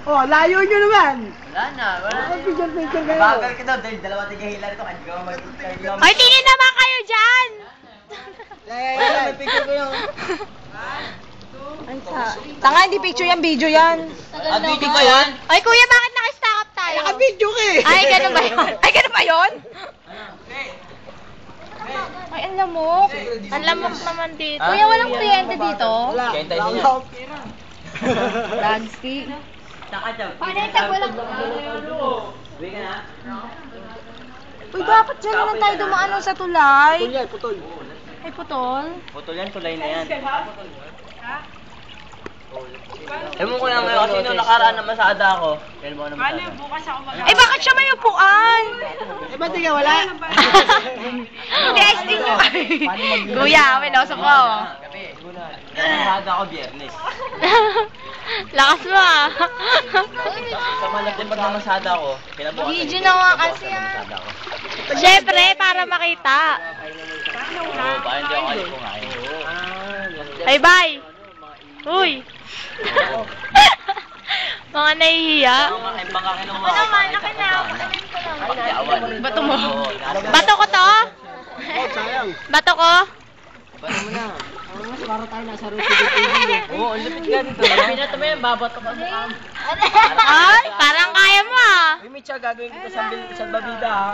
Oh, layo nyo naman. Wala na. Picture kayo. Bagal ka daw dahil dalawa tigahila ito. Hindi ka mag-picture. Ay, tingin naman kayo dyan! May picture ko yung... Tanga, hindi picture yan, video yan. Video ba yan? Ay, kuya, bakit naka-stack up tayo? Naka-video ka eh. Ay, ganun ba yun? Ay, ganun ba yun? Ay, ang lamok. Ang lamok naman dito. Kuya, walang kuryente dito? Wala. Kenta niya. Wala akong pera. Dagstick. Paano yung tag walang... Uwi ka na? Uy, bakit dyan naman tayo dumaan sa tulay? Putol yan, putol. Ay, putol. Putol yan, tulay na yan. Ewan ko lang ngayon kasi nung nakaraan na masada ako. Kaya mo na masada. Ay, bakit siya may upuan? Eh, ba't di ka wala? Testing mo. Kuya, may loso ko. Gabi. Masada ako biyernes. Lakas mo ah. Sa malapit pag namasada ako, kinabukasan. Video na nga kasi yan. Siyempre, para makita. Oo, baka hindi ako kalit kumain. Ay, bye. Uy. Mga nahihiya. Ang bangkakin ng mga Bato mo. Bato ko to? Oh, sayang. Bato ko? Bato mo na. Mas para tayo nasa Rosie. Oo, ang lupit ka dito. Pinato mo yan, babato ka. Ay, parang kaya mo ah. Uy, Mitya, gagawin kita sa babida ha.